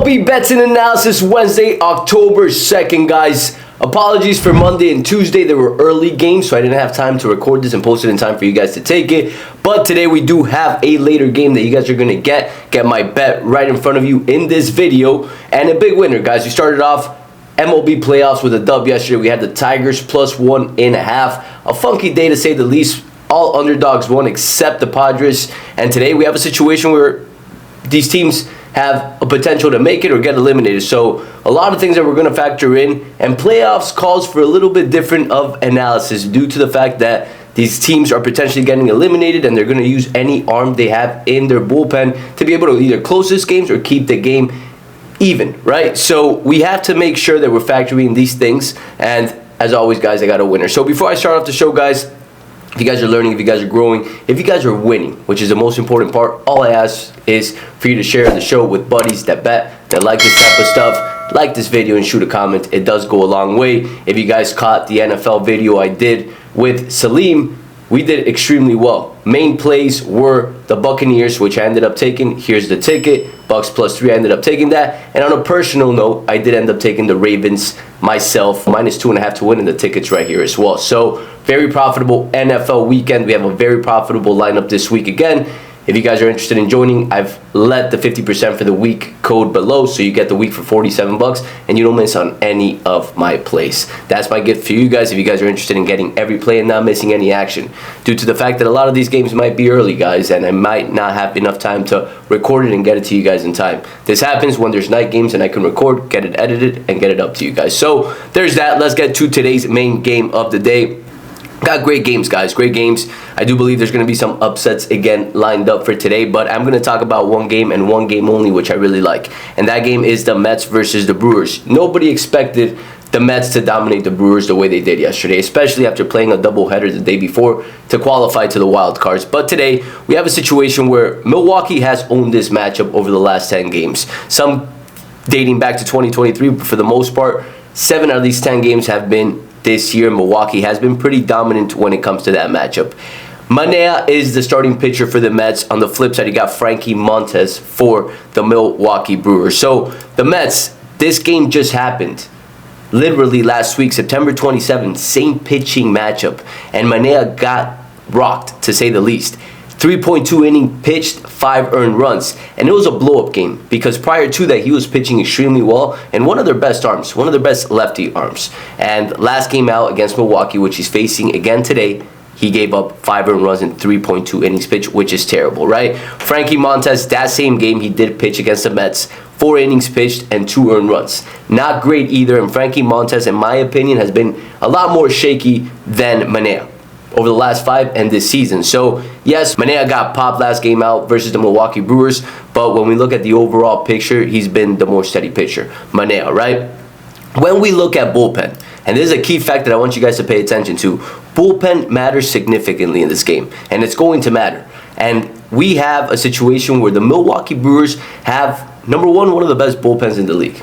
MLB Bets and Analysis Wednesday, October 2nd, guys. Apologies for Monday and Tuesday. There were early games, so I didn't have time to record this and post it in time for you guys to take it. But today we do have a later game that you guys are going to get my bet right in front of you in this video. And a big winner, guys. We started off MLB playoffs with a dub yesterday. We had the Tigers plus 1.5. A funky day to say the least. All underdogs won except the Padres. And today we have a situation where these teams have a potential to make it or get eliminated. So a lot of things that we're going to factor in, and playoffs calls for a little bit different of analysis due to the fact that these teams are potentially getting eliminated and they're going to use any arm they have in their bullpen to be able to either close these games or keep the game even, right? So we have to make sure that we're factoring these things, and as always, guys, I got a winner. So before I start off the show, guys, if you guys are learning, if you guys are growing, if you guys are winning, which is the most important part, all I ask is for you to share the show with buddies that bet, that like this type of stuff. Like this video and shoot a comment. It does go a long way. If you guys caught the NFL video I did with Salim, we did extremely well. Main plays were the Buccaneers, which I ended up taking. Here's the ticket. Bucks plus 3, I ended up taking that. And on a personal note, I did end up taking the Ravens myself. Minus 2.5 to win in the tickets right here as well. So very profitable NFL weekend. We have a very profitable lineup this week again. If you guys are interested in joining, I've let the 50% for the week code below, so you get the week for $47 and you don't miss on any of my plays. That's my gift for you guys if you guys are interested in getting every play and not missing any action. Due to the fact that a lot of these games might be early, guys, and I might not have enough time to record it and get it to you guys in time. This happens when there's night games and I can record, get it edited, and get it up to you guys. So there's that. Let's get to today's main game of the day. Got great games, guys. Great games. I do believe there's going to be some upsets again lined up for today, but I'm going to talk about one game and one game only, which I really like. And that game is the Mets versus the Brewers. Nobody expected the Mets to dominate the Brewers the way they did yesterday, especially after playing a doubleheader the day before to qualify to the wild cards. But today, we have a situation where Milwaukee has owned this matchup over the last 10 games. Some dating back to 2023, but for the most part, 7 out of these 10 games have been this year. Milwaukee has been pretty dominant when it comes to that matchup. Manaea is the starting pitcher for the Mets. On the flip side, you got Frankie Montas for the Milwaukee Brewers. So the Mets, this game just happened literally last week, September 27th, same pitching matchup, and Manaea got rocked, to say the least. 3.2 inning pitched, 5 earned runs. And it was a blow-up game because prior to that, he was pitching extremely well and one of their best arms, one of their best lefty arms. And last game out against Milwaukee, which he's facing again today, he gave up 5 earned runs in 3.2 innings pitched, which is terrible, right? Frankie Montas, that same game, he did pitch against the Mets. 4 innings pitched and 2 earned runs. Not great either, and Frankie Montas, in my opinion, has been a lot more shaky than Manaea over the last 5 and this season. So yes, Manaea got popped last game out versus the Milwaukee Brewers, but when we look at the overall picture, he's been the more steady pitcher, Manaea, right? When we look at bullpen, and this is a key fact that I want you guys to pay attention to, bullpen matters significantly in this game, and it's going to matter. And we have a situation where the Milwaukee Brewers have, number one of the best bullpens in the league,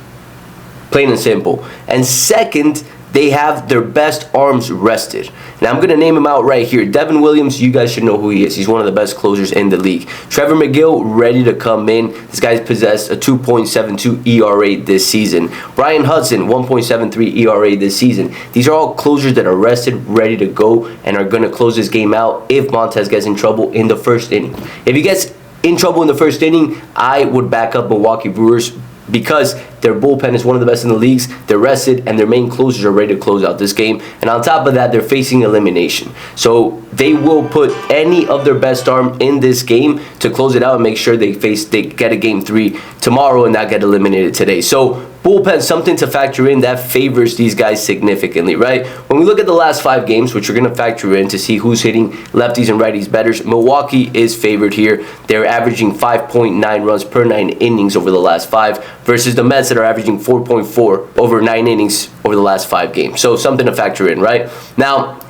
plain and simple. And second, they have their best arms rested. Now, I'm going to name him out right here. Devin Williams, you guys should know who he is. He's one of the best closers in the league. Trevor McGill, ready to come in. This guy's possessed a 2.72 ERA this season. Brian Hudson, 1.73 ERA this season. These are all closers that are rested, ready to go, and are going to close this game out if Montas gets in trouble in the first inning. If he gets in trouble in the first inning, I would back up Milwaukee Brewers because their bullpen is one of the best in the leagues. They're rested, and their main closers are ready to close out this game. And on top of that, they're facing elimination. So they will put any of their best arm in this game to close it out and make sure they get a game 3 tomorrow and not get eliminated today. So bullpen, something to factor in that favors these guys significantly, right? When we look at the last 5 games, which we're going to factor in to see who's hitting lefties and righties better, Milwaukee is favored here. They're averaging 5.9 runs per 9 innings over the last 5 versus the Mets that are averaging 4.4 over 9 innings over the last 5 games. So something to factor in, right? Now,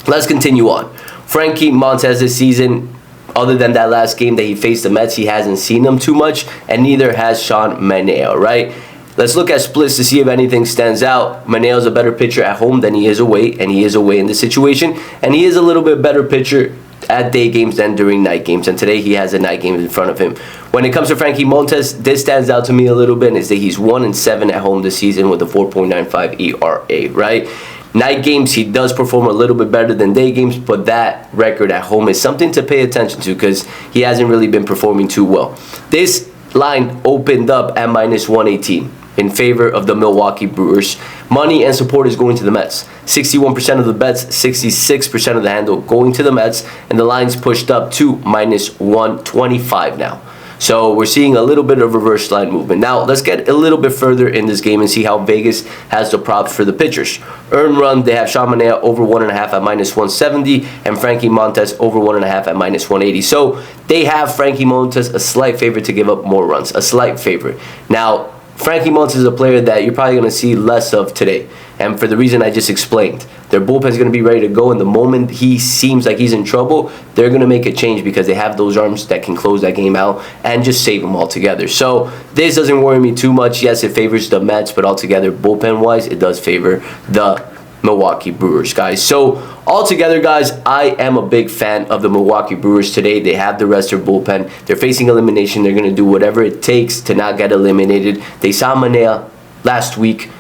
let's continue on. Frankie Montas this season, other than that last game that he faced the Mets, he hasn't seen them too much, and neither has Sean Manaea, right? Let's look at splits to see if anything stands out. Manaea's a better pitcher at home than he is away, and he is away in this situation. And he is a little bit better pitcher at day games than during night games, and today he has a night game in front of him. When it comes to Frankie Montas, this stands out to me a little bit, is that he's 1-7 at home this season with a 4.95 ERA, right? Night games, he does perform a little bit better than day games, but that record at home is something to pay attention to because he hasn't really been performing too well. This line opened up at -118 in favor of the Milwaukee Brewers. Money and support is going to the Mets. 61% of the bets, 66% of the handle going to the Mets, and the line's pushed up to -125 now. So we're seeing a little bit of reverse line movement. Now let's get a little bit further in this game and see how Vegas has the props for the pitchers. Earned run, they have Sean Manaea over 1.5 at -170 and Frankie Montas over 1.5 at -180. So they have Frankie Montas a slight favorite to give up more runs, a slight favorite. Now Frankie Montas is a player that you're probably going to see less of today. And for the reason I just explained, their bullpen is going to be ready to go. And the moment he seems like he's in trouble, they're going to make a change because they have those arms that can close that game out and just save them altogether. So this doesn't worry me too much. Yes, it favors the Mets, but altogether, bullpen-wise, it does favor the Milwaukee Brewers, guys. So altogether, guys, I am a big fan of the Milwaukee Brewers today. They have the rest of their bullpen. They're facing elimination. They're going to do whatever it takes to not get eliminated. They saw Manaea last week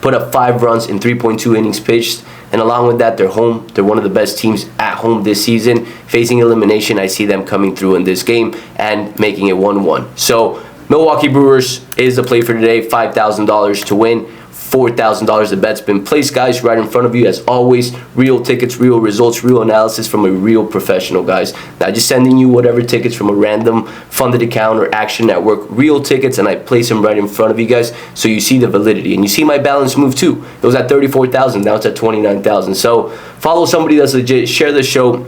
put up 5 runs in 3.2 innings pitched. And along with that, they're home. They're one of the best teams at home this season. Facing elimination, I see them coming through in this game and making it 1-1. So Milwaukee Brewers is the play for today. $5,000 to win. $4,000 the bet's been placed, guys, right in front of you. As always, real tickets, real results, real analysis from a real professional, guys. Not just sending you whatever tickets from a random funded account or Action Network. Real tickets, and I place them right in front of you guys so you see the validity. And you see my balance move too. It was at 34,000, now it's at 29,000. So follow somebody that's legit, share the show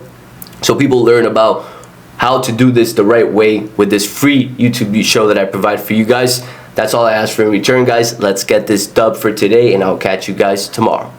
so people learn about how to do this the right way with this free YouTube show that I provide for you guys. That's all I ask for in return, guys. Let's get this dub for today, and I'll catch you guys tomorrow.